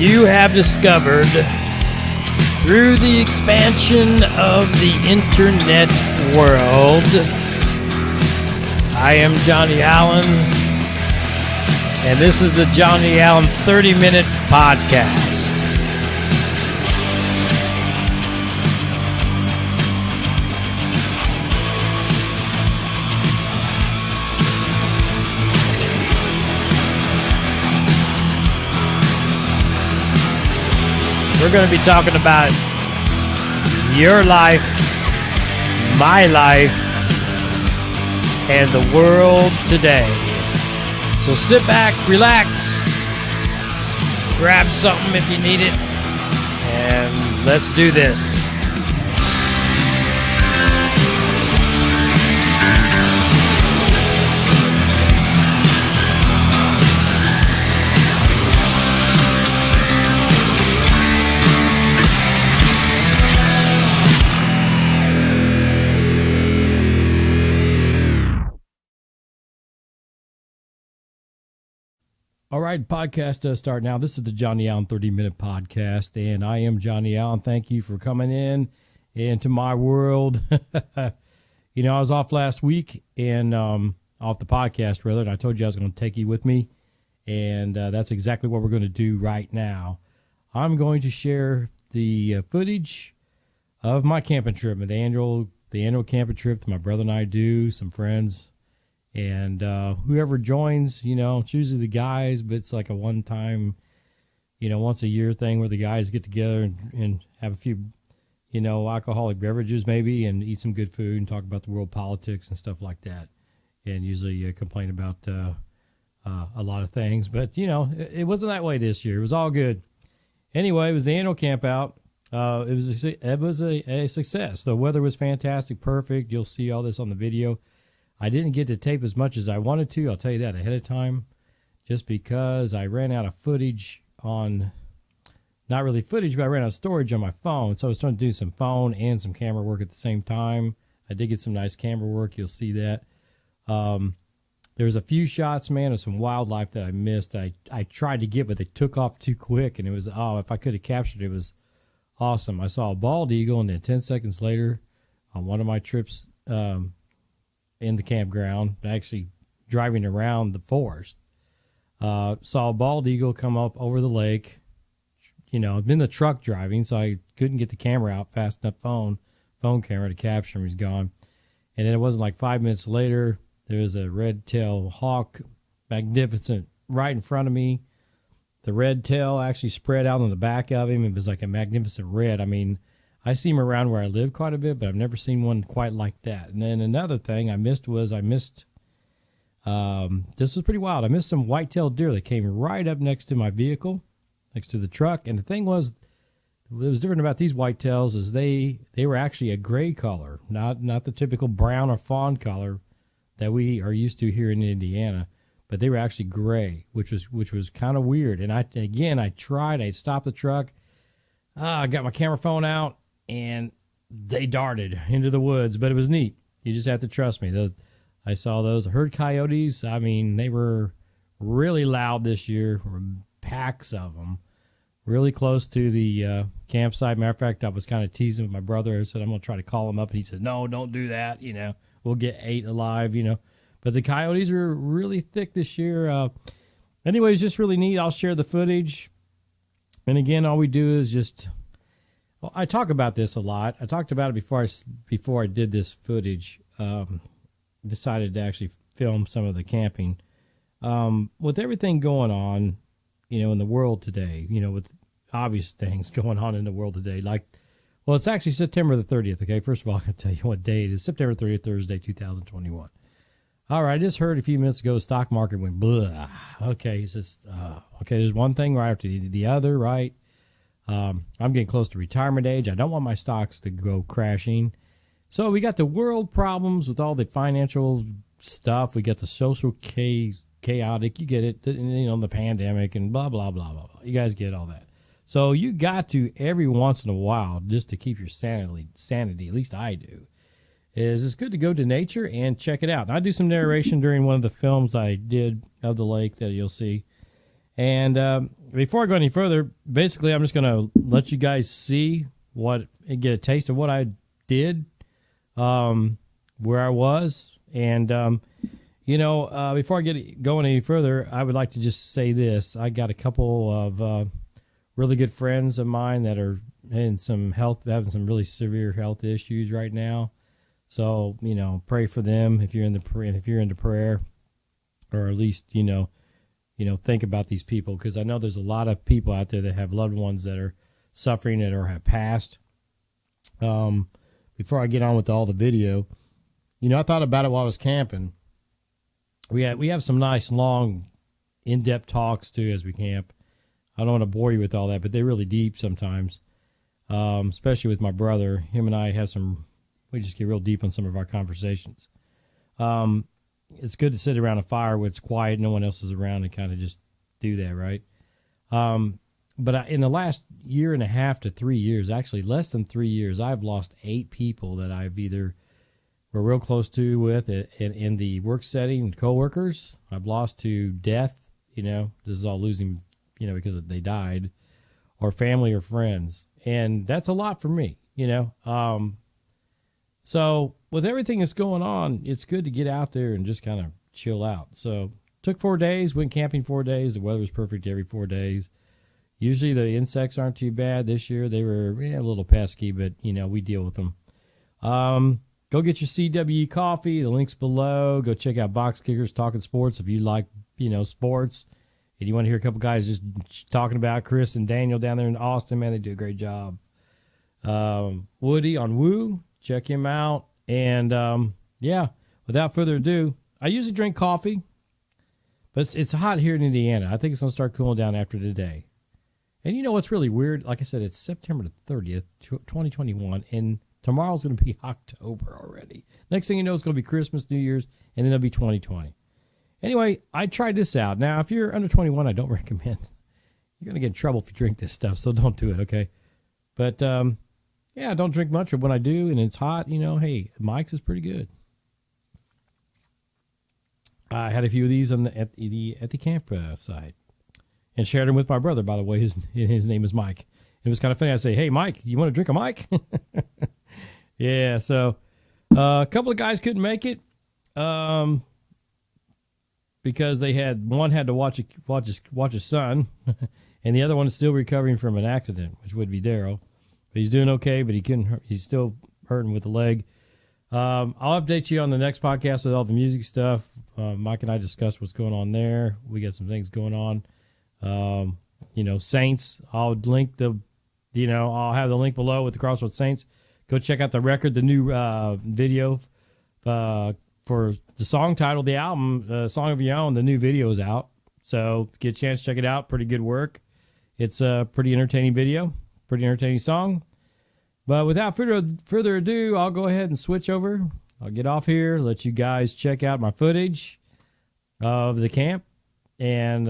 You have discovered through the expansion of the internet world. I am Johnny Allen, and this is the Johnny Allen 30-Minute Podcast. We're going to be talking about your life, my life, and the world today. So sit back, relax, grab something if you need it, and let's do this. All right, podcast does start now. This is the Johnny Allen 30-Minute Podcast, and I am Johnny Allen. Thank you for coming in into my world. You know, I was off last week and off the podcast, rather, and I told you I was going to take you with me, and that's exactly what we're going to do right now. I'm going to share the footage of my camping trip, the annual camping trip that my brother and I do, some friends. And whoever joins, you know, it's usually the guys, but it's like a one-time, you know, once-a-year thing where the guys get together and have a few, you know, alcoholic beverages maybe and eat some good food and talk about the world politics and stuff like that. And usually complain about a lot of things. But, you know, it wasn't that way this year. It was all good. Anyway, it was the annual camp out. It was a success. The weather was fantastic, perfect. You'll see all this on the video. I didn't get to tape as much as I wanted to. I'll tell you that ahead of time, just because I ran out of footage on, not really footage, but I ran out of storage on my phone. So I was trying to do some phone and some camera work at the same time. I did get some nice camera work. You'll see that. There's a few shots, man, of some wildlife that I missed. I tried to get, but they took off too quick. And it was, if I could have captured it, it was awesome. I saw a bald eagle, and then 10 seconds later on one of my trips, in the campground, actually driving around the forest, saw a bald eagle come up over the lake. You know, I've been in the truck driving, so I couldn't get the camera out fast enough, phone camera to capture him. He's gone. And then it wasn't like 5 minutes later, there was a red-tailed hawk, magnificent, right in front of me. The red tail actually spread out on the back of him. It was like a magnificent red. I mean, I see them around where I live quite a bit, but I've never seen one quite like that. And then another thing I missed, this was pretty wild. I missed some white-tailed deer that came right up next to my vehicle, next to the truck. And the thing was, what was different about these whitetails is they were actually a gray color, not the typical brown or fawn color that we are used to here in Indiana, but they were actually gray, which was kind of weird. And I stopped the truck. I got my camera phone out, and they darted into the woods, but it was neat. You just have to trust me. I saw those. I heard coyotes. I mean, they were really loud this year, packs of them, really close to the campsite. Matter of fact, I was kind of teasing with my brother. I said, I'm going to try to call him up, and he said, no, don't do that. You know, we'll get 8 alive, you know. But the coyotes were really thick this year. Anyway, it's just really neat. I'll share the footage. And again, all we do is just... Well, I talk about this a lot. I talked about it before I did this footage. Decided to actually film some of the camping. With everything going on, you know, in the world today, you know, with obvious things going on in the world today, like, well, it's actually September the 30th, okay? First of all, I can tell you what day it is. September 30th, Thursday, 2021. All right, I just heard a few minutes ago the stock market went blah. Okay, it's just, okay, there's one thing right after the other, right? I'm getting close to retirement age. I don't want my stocks to go crashing. So we got the world problems with all the financial stuff. We got the social chaotic. You get it, you know, the pandemic and blah, blah, blah, blah, blah. You guys get all that. So you got to, every once in a while, just to keep your sanity, at least I do, is it's good to go to nature and check it out. And I do some narration during one of the films I did of the lake that you'll see. And before I go any further, basically, I'm just going to let you guys see get a taste of what I did, where I was. And, before I get going any further, I would like to just say this. I got a couple of really good friends of mine that are having some really severe health issues right now. So, pray for them if you're into prayer, or at least, think about these people, because I know there's a lot of people out there that have loved ones that are suffering or have passed. Before I get on with all the video, I thought about it while I was camping. We have some nice, long, in-depth talks too as we camp. I don't want to bore you with all that, but they're really deep sometimes, especially with my brother. Him and I we just get real deep on some of our conversations. It's good to sit around a fire where it's quiet, no one else is around, and kind of just do that, right? But in the last year and a half to 3 years, actually less than 3 years, I've lost 8 people that I've either were real close to with in the work setting, coworkers. I've lost to death, this is all losing, because they died, or family or friends. And that's a lot for me, So with everything that's going on, it's good to get out there and just kind of chill out. So took 4 days, went camping 4 days. The weather was perfect every 4 days. Usually the insects aren't too bad. This year they were a little pesky, but, we deal with them. Go get your CWE coffee. The link's below. Go check out Box Kickers Talking Sports if you like, sports. And you want to hear a couple guys just talking about Chris and Daniel down there in Austin, man, they do a great job. Woody on Woo. Check him out. And, without further ado, I usually drink coffee, but it's hot here in Indiana. I think it's going to start cooling down after today. And what's really weird? Like I said, it's September the 30th, 2021, and tomorrow's going to be October already. Next thing you know, it's going to be Christmas, New Year's, and then it'll be 2020. Anyway, I tried this out. Now, if you're under 21, I don't recommend. You're going to get in trouble if you drink this stuff, so don't do it, okay? But, I don't drink much, but when I do and it's hot, hey, Mike's is pretty good. I had a few of these at the camp site and shared them with my brother, by the way. His name is Mike. It was kind of funny. I say, hey, Mike, you want to drink a Mike? Yeah, so a couple of guys couldn't make it because one had to watch his son, and the other one is still recovering from an accident, which would be Daryl. But he's doing okay, but he's still hurting with the leg. I'll update you on the next podcast with all the music stuff. Mike and I discussed what's going on there. We got some things going on. Saints. I'll link I'll have the link below with the Crossroads Saints. Go check out the record, the new video for the song title, the album, Song of Your Own. The new video is out. So get a chance to check it out. Pretty good work. It's a pretty entertaining video, pretty entertaining song. But without further ado, I'll go ahead and switch over. I'll get off here, let you guys check out my footage of the camp. And,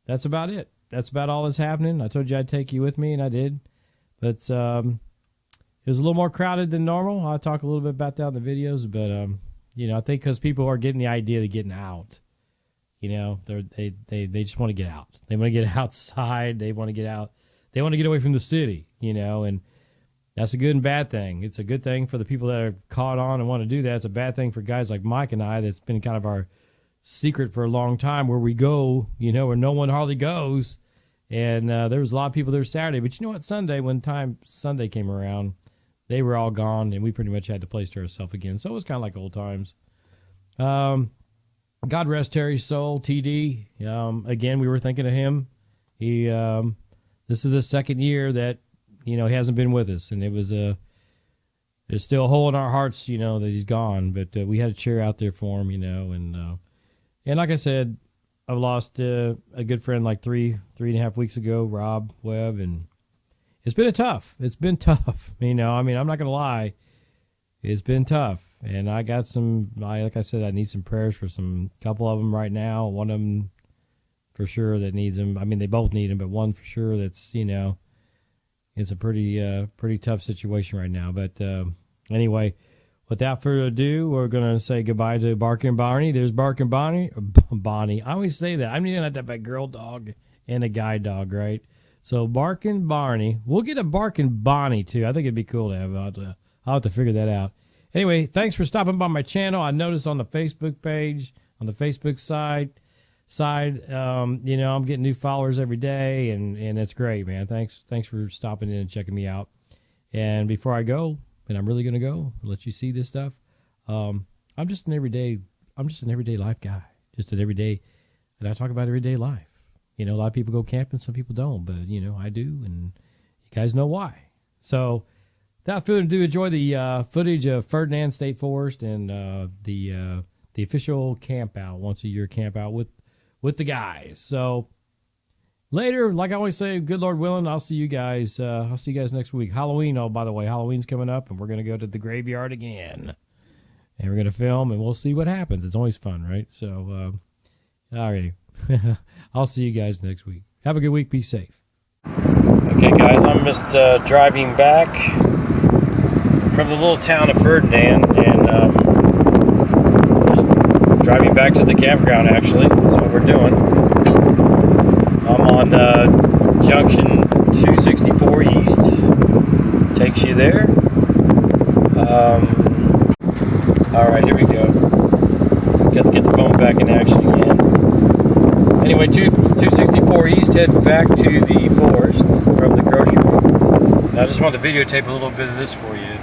that's about it. That's about all that's happening. I told you I'd take you with me, and I did. But it was a little more crowded than normal. I'll talk a little bit about that in the videos. But, I think because people are getting the idea of getting out. They just want to get out. They want to get outside. They want to get out. They want to get away from the city, and that's a good and bad thing. It's a good thing for the people that are caught on and want to do that. It's a bad thing for guys like Mike and I. That's been kind of our secret for a long time, where we go, where no one hardly goes. And there was a lot of people there Saturday. But you know what? Sunday came around, they were all gone, and we pretty much had the place to ourselves again. So it was kind of like old times. God rest Terry's soul, TD. Again, we were thinking of him. This is the second year that, he hasn't been with us. And there's still a hole in our hearts, that he's gone. But we had a chair out there for him, and like I said, I've lost a good friend like 3.5 weeks ago, Rob Webb. And it's been tough. It's been tough. I'm not going to lie. It's been tough. And I got like I said, I need some prayers for couple of them right now. One of them for sure that needs them. They both need them, but one for sure that's, it's a pretty tough situation right now. But anyway, without further ado, we're going to say goodbye to Barking Barney. There's Barking Bonnie. Bonnie. I always say that. I mean, you have to have a girl dog and a guy dog, right? So Barking Barney. We'll get a Barking Bonnie, too. I think it'd be cool to have. I'll have to figure that out. Anyway, thanks for stopping by my channel. I noticed on the Facebook page, on the Facebook side, you know, I'm getting new followers every day, and it's great, man. Thanks for stopping in and checking me out. And before I go, and I'm really gonna go, let you see this stuff. I'm just an everyday life guy, just an everyday, and I talk about everyday life. You know, a lot of people go camping, some people don't, but you know, I do, and you guys know why. So, without further ado, enjoy the footage of Ferdinand State Forest and the official camp out, once a year camp out with the guys. So later, like I always say, good Lord willing, I'll see you guys. I'll see you guys next week. Halloween, oh, by the way, Halloween's coming up, and we're going to go to the graveyard again. And we're going to film, and we'll see what happens. It's always fun, right? So, alrighty. I'll see you guys next week. Have a good week. Be safe. Okay, guys, I'm just driving back from the little town of Ferdinand, and just driving back to the campground, actually. That's what we're doing. I'm on junction 264 East. Takes you there. Alright, here we go. Got to get the phone back in action again. Anyway, 264 East, heading back to the forest from the grocery. And I just wanted to videotape a little bit of this for you.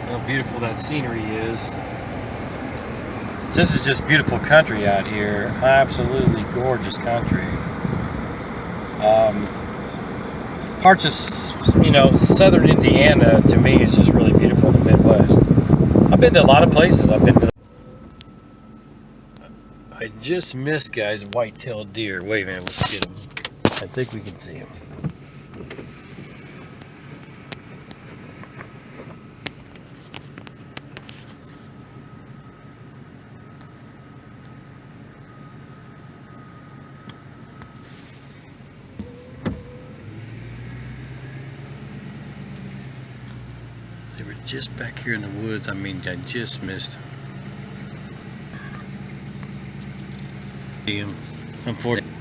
How beautiful that scenery is. This is just beautiful country out here. Absolutely gorgeous country. Parts of, you know, southern Indiana to me is just really beautiful in the Midwest. I've been to a lot of places. I just missed, guys, white-tailed deer. Wait a minute, let's get them. I think we can see them. They were just back here in the woods. I mean, I just missed them. Unfortunately.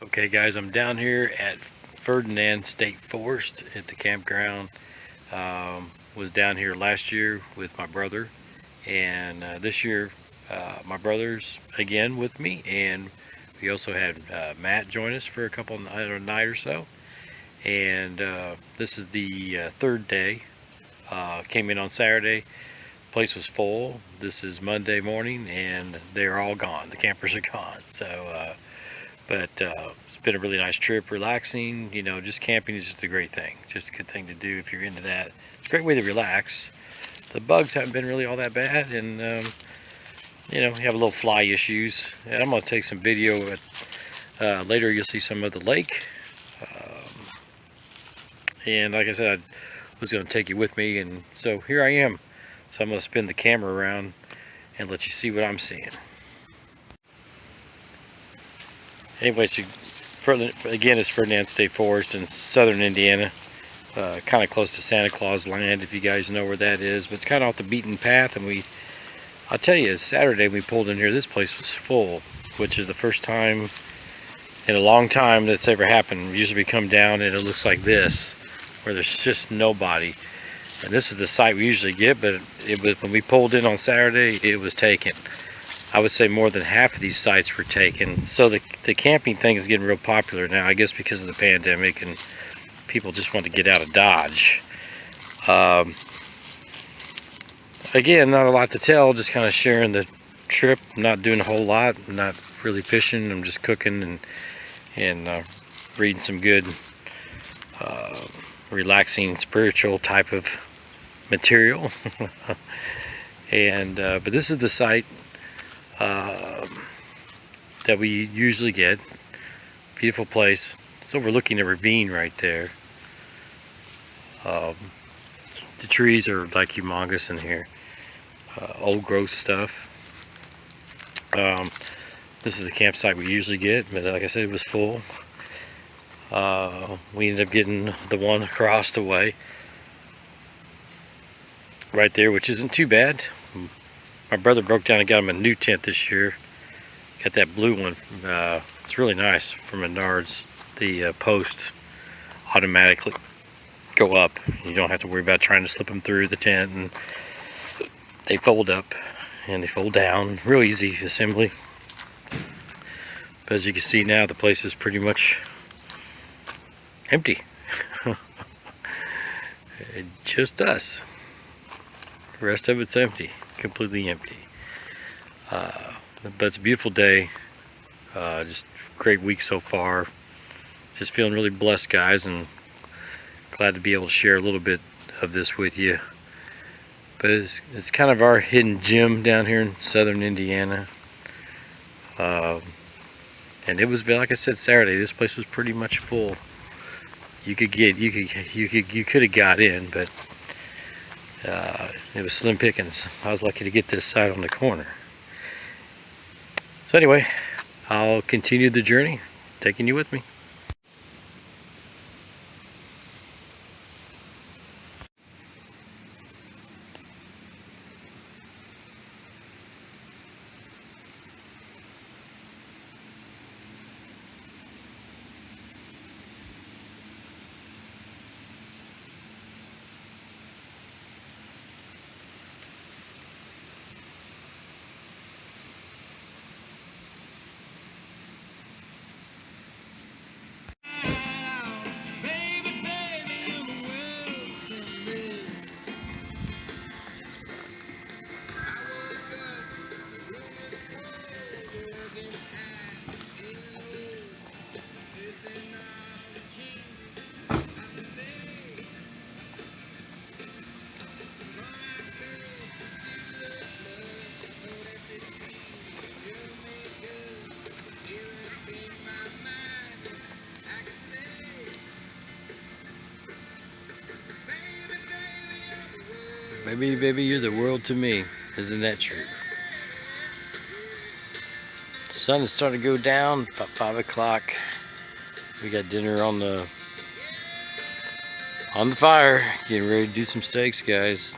Okay, guys, I'm down here at Ferdinand State Forest at the campground. Was down here last year with my brother, and this year my brother's again with me, and we also had Matt join us for a night or so. And this is the third day. Came in on Saturday. Place was full. This is Monday morning, and they're all gone. The campers are gone. So, but it's been a really nice trip, relaxing. You know, just camping is just a great thing. Just a good thing to do if you're into that. It's a great way to relax. The bugs haven't been really all that bad, and you know, you have a little fly issues. And I'm going to take some video. Later, you'll see some of the lake. And like I said, I was going to take you with me, and so here I am. So I'm going to spin the camera around and let you see what I'm seeing. Anyway, so again, it's Ferdinand State Forest in southern Indiana, kind of close to Santa Claus Land, if you guys know where that is. But it's kind of off the beaten path, and I'll tell you, Saturday we pulled in here, this place was full, which is the first time in a long time that's ever happened. Usually we come down and it looks like this, where there's just nobody. And this is the site we usually get, but when we pulled in on Saturday, it was taken. I would say more than half of these sites were taken. So the camping thing is getting real popular now, I guess because of the pandemic, and people just want to get out of Dodge. Again, not a lot to tell, just kind of sharing the trip, not doing a whole lot, not really fishing. I'm just cooking and reading some good relaxing spiritual type of material. And but this is the site that we usually get. Beautiful place. It's overlooking a ravine right there. The trees are like humongous in here. Old growth stuff. This is the campsite we usually get, but like I said, it was full. We ended up getting the one across the way right there, which isn't too bad. My brother broke down and got him a new tent this year. Got that blue one. It's really nice from Menards. The posts automatically go up. You don't have to worry about trying to slip them through the tent, and they fold up and they fold down. Real easy assembly. But as you can see now, the place is pretty much empty. Just us. The rest of it's empty, completely empty. But it's a beautiful day. Just great week so far. Just feeling really blessed, guys, and glad to be able to share a little bit of this with you. But it's kind of our hidden gem down here in southern Indiana. And it was, like I said, Saturday. This place was pretty much full. You could have got in, but it was slim pickings. I was lucky to get this side on the corner. So anyway, I'll continue the journey, taking you with me. Baby, baby, you're the world to me. Isn't that true? The sun is starting to go down, about 5 o'clock. We got dinner on the fire. Getting ready to do some steaks, guys.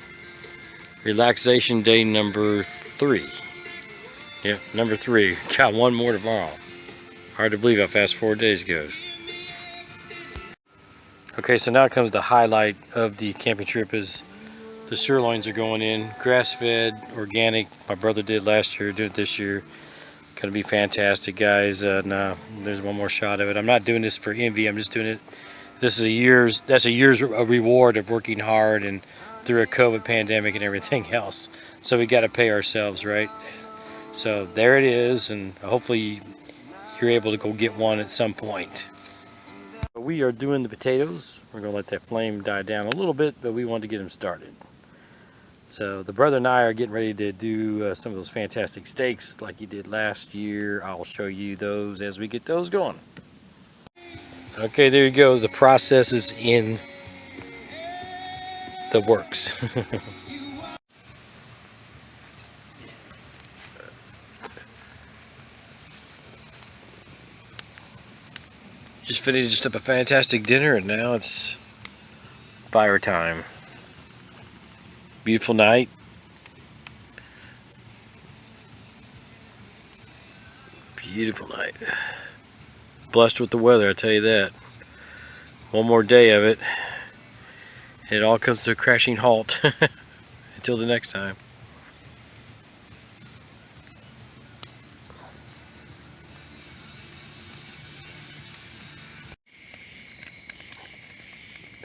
Relaxation day number 3. Yeah, number 3. Got one more tomorrow. Hard to believe how fast 4 days goes. Okay, so now comes the highlight of the camping trip. Is the sirloins are going in, grass-fed, organic. My brother did last year, do it this year. Gonna be fantastic, guys. Now there's one more shot of it. I'm not doing this for envy. I'm just doing it. That's a year's reward of working hard and through a COVID pandemic and everything else. So we got to pay ourselves, right? So there it is, and hopefully you're able to go get one at some point. We are doing the potatoes. We're gonna let that flame die down a little bit, but we want to get them started. So the brother and I are getting ready to do some of those fantastic steaks like he did last year. I'll show you those as we get those going. Okay, there you go. The process is in the works. Just finished up a fantastic dinner, and now it's fire time. Beautiful night. Beautiful night. Blessed with the weather, I tell you that. One more day of it, and it all comes to a crashing halt. Until the next time.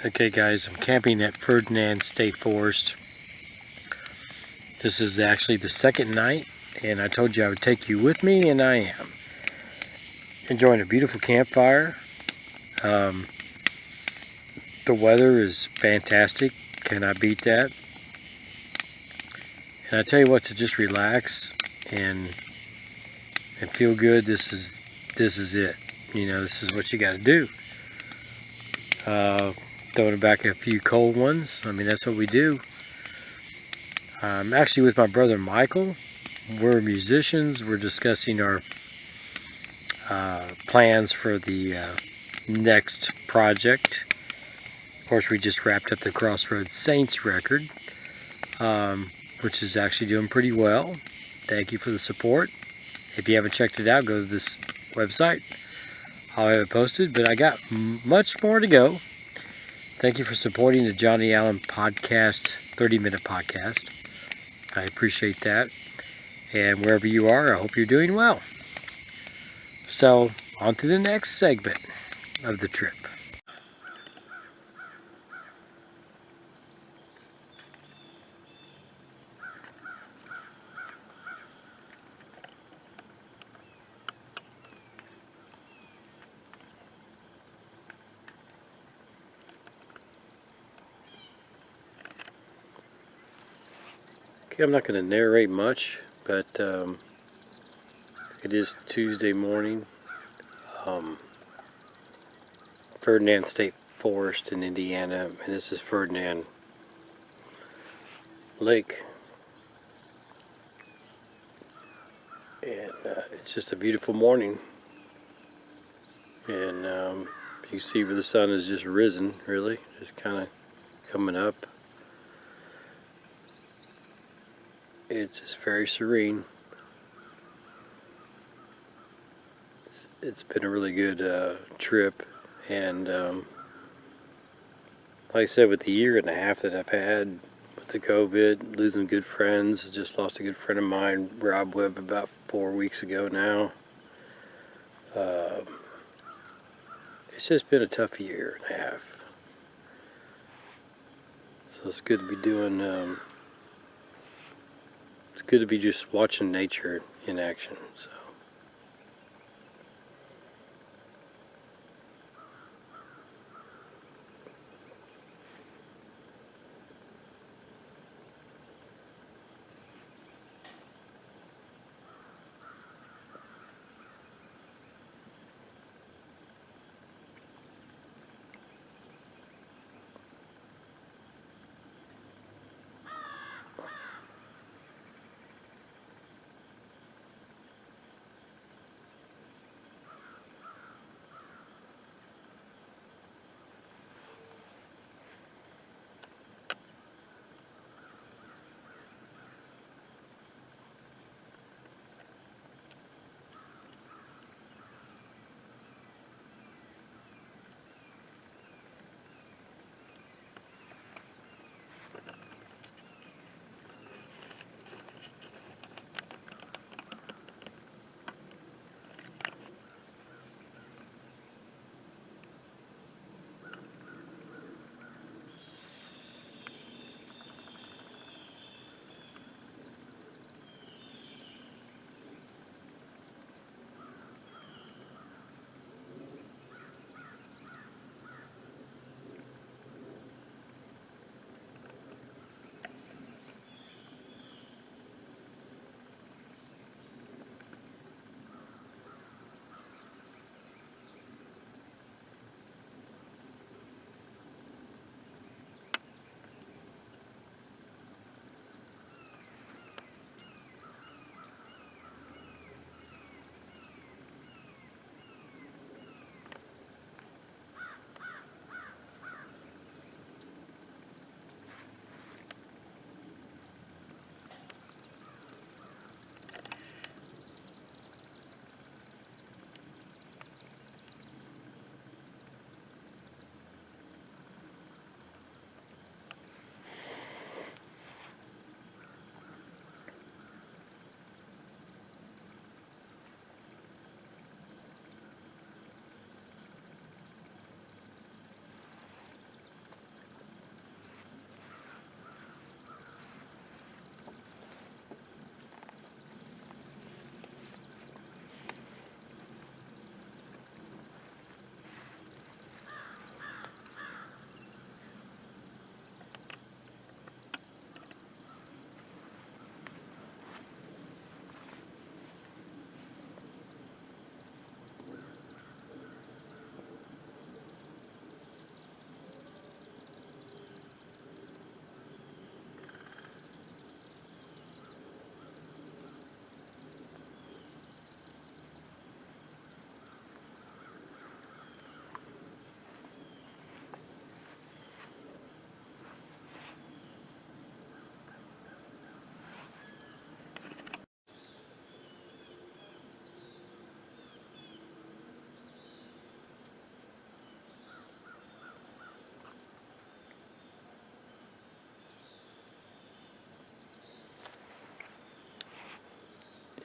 Okay guys, I'm camping at Ferdinand State Forest. This is actually the second night, and I told you I would take you with me, and I am. Enjoying a beautiful campfire. The weather is fantastic. Cannot beat that. And I tell you what, to just relax and feel good. This is it. This is what you got to do. Throwing back a few cold ones. I mean, that's what we do. I'm actually with my brother Michael. We're musicians. We're discussing our plans for the next project. Of course, we just wrapped up the Crossroads Saints record, which is actually doing pretty well. Thank you for the support. If you haven't checked it out, go to this website. I'll have it posted, but I got much more to go. Thank you for supporting the Johnny Allen Podcast, 30-minute podcast. I appreciate that. And wherever you are, I hope you're doing well. So, on to the next segment of the trip. Okay, I'm not going to narrate much, but it is Tuesday morning. Ferdinand State Forest in Indiana, and this is Ferdinand Lake. And it's just a beautiful morning. And you can see where the sun has just risen, really, just kind of coming up. It's just very serene. It's been a really good trip, and like I said, with the year and a half that I've had with the COVID, losing good friends, just lost a good friend of mine, Rob Webb, about 4 weeks ago now. It's just been a tough year and a half. So it's good to be doing. It's good to be just watching nature in action. So.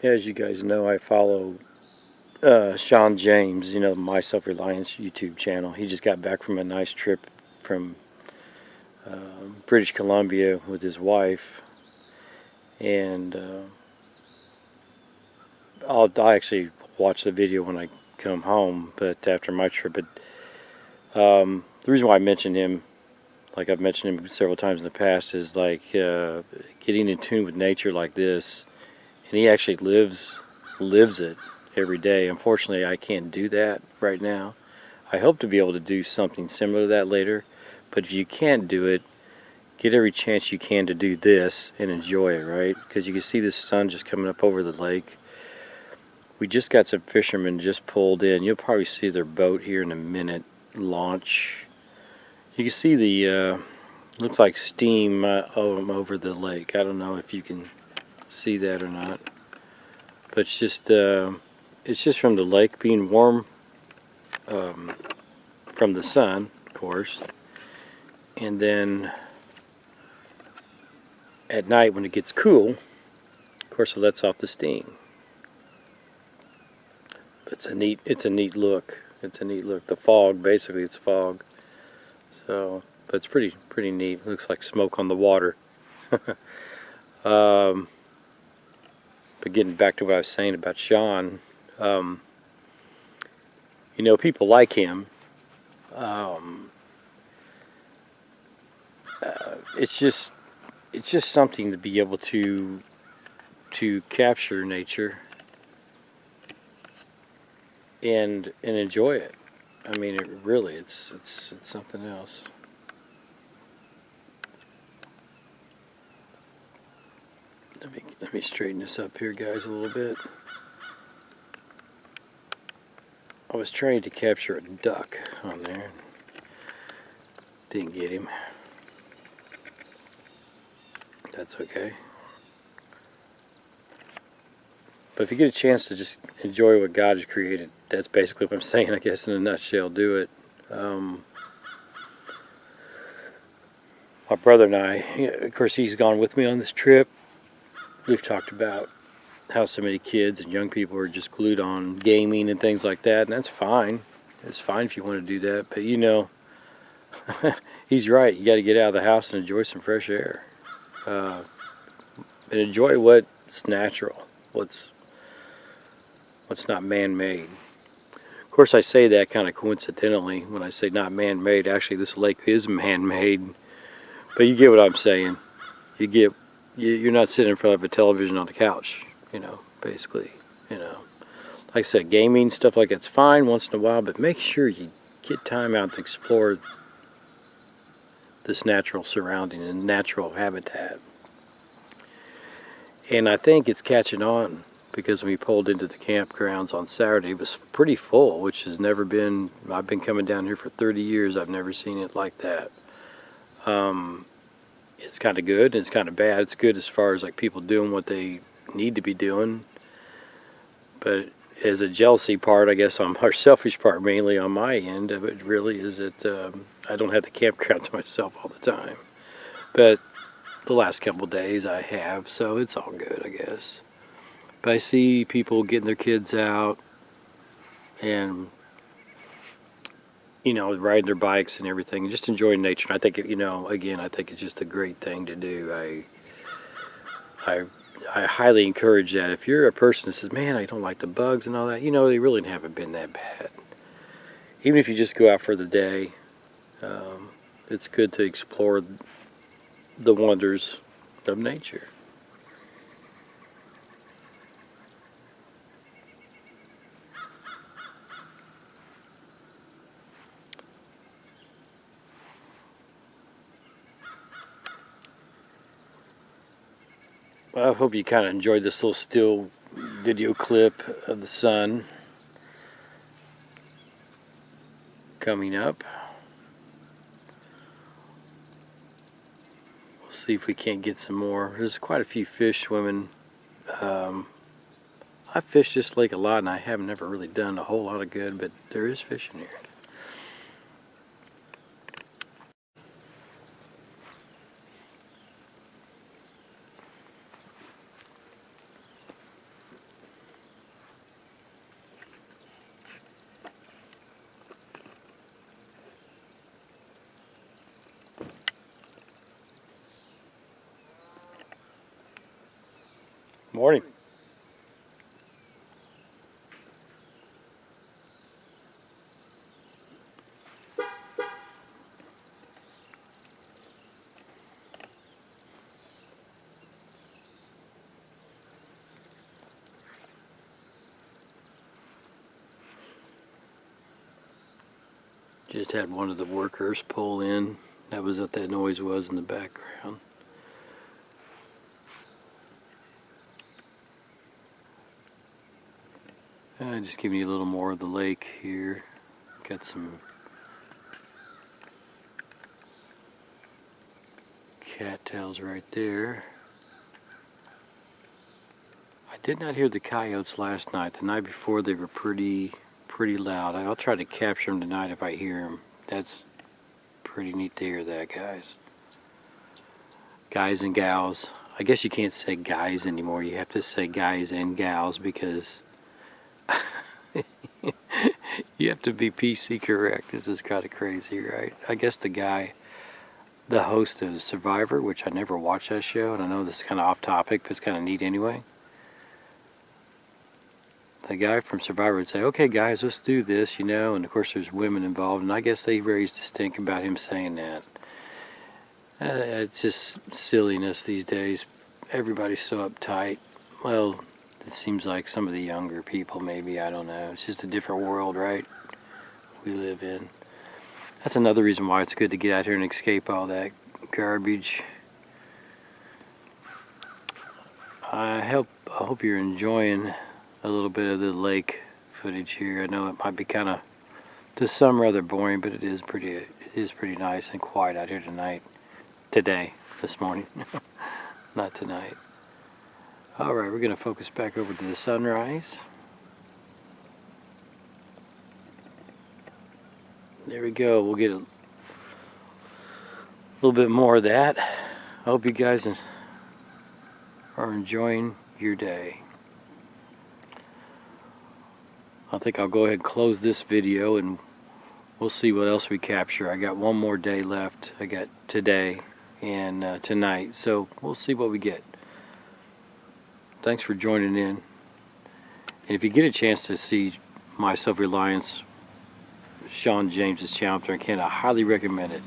As you guys know, I follow Sean James, you know, My Self-Reliance YouTube channel. He just got back from a nice trip from British Columbia with his wife, and I actually watch the video when I come home, but after my trip. But the reason why I mentioned him, like I've mentioned him several times in the past, is like getting in tune with nature like this, and he actually lives it every day. Unfortunately, I can't do that right now. I hope to be able to do something similar to that later, but if you can't do it, get every chance you can to do this and enjoy it, right? Because you can see the sun just coming up over the lake. We just got some fishermen just pulled in. You'll probably see their boat here in a minute launch. You can see the looks like steam over the lake. I don't know if you can see that or not, but it's just from the lake being warm from the sun, of course, and then at night when it gets cool, of course, it lets off the steam. It's a neat look. It's a neat look. The fog, basically, it's fog. So, but it's pretty neat. It looks like smoke on the water. But getting back to what I was saying about Sean, you know, people like him. It's just something to be able to capture nature and enjoy it. I mean, it really, it's something else. Let me straighten this up here, guys, a little bit. I was trying to capture a duck on there. Didn't get him. That's okay. But if you get a chance to just enjoy what God has created, that's basically what I'm saying, I guess, in a nutshell. Do it. My brother and I, of course, he's gone with me on this trip. We've talked about how so many kids and young people are just glued on gaming and things like that, and that's fine. It's fine if you want to do that, but you know, he's right. You got to get out of the house and enjoy some fresh air, and enjoy what's natural, what's not man-made. Of course, I say that kind of coincidentally when I say not man-made. Actually, this lake is man-made, but you get what I'm saying. You're not sitting in front of a television on the couch, you know, basically, you know. Like I said, gaming, stuff like that's fine once in a while, but make sure you get time out to explore this natural surrounding and natural habitat. And I think it's catching on, because when we pulled into the campgrounds on Saturday, it was pretty full, which has never been, I've been coming down here for 30 years, I've never seen it like that. It's kind of good and it's kind of bad. It's good as far as like people doing what they need to be doing, but as a jealousy part, I guess, on our selfish part, mainly on my end of it, really is that I don't have the campground to myself all the time. But the last couple days I have, so it's all good, I guess. But I see people getting their kids out and, you know, riding their bikes and everything, and just enjoying nature. And I think, you know, again, I think it's just a great thing to do. I highly encourage that. If you're a person that says, man, I don't like the bugs and all that, you know, they really haven't been that bad. Even if you just go out for the day, it's good to explore the wonders of nature. Well, I hope you kind of enjoyed this little still video clip of the sun coming up. We'll see if we can't get some more. There's quite a few fish swimming. I fish this lake a lot, and I have never really done a whole lot of good, but there is fish in here. Morning. Just had one of the workers pull in. That was what that noise was in the background. Just giving you a little more of the lake here. Got some cattails right there. I did not hear the coyotes last night. The night before they were pretty loud. I'll try to capture them tonight if I hear them. That's pretty neat to hear that, guys. Guys and gals. I guess you can't say guys anymore. You have to say guys and gals because you have to be PC correct. This is kind of crazy, right? I guess the host of Survivor, which I never watched that show, and I know this is kind of off topic, but it's kind of neat anyway. The guy from Survivor would say, okay guys, let's do this, you know, and of course there's women involved, and I guess they raised a stink about him saying that. It's just silliness these days. Everybody's so uptight. Well, it seems like some of the younger people maybe, I don't know. It's just a different world, right, we live in. That's another reason why it's good to get out here and escape all that garbage. I hope you're enjoying a little bit of the lake footage here. I know it might be kind of, to some, rather boring, but it is pretty nice and quiet out here this morning, not tonight. All right, we're going to focus back over to the sunrise. There we go. We'll get a little bit more of that. I hope you guys are enjoying your day. I think I'll go ahead and close this video and we'll see what else we capture. I got one more day left. I got today and tonight, so we'll see what we get. Thanks for joining in. And if you get a chance to see my Self-Reliance, Sean James's channel, I highly recommend it.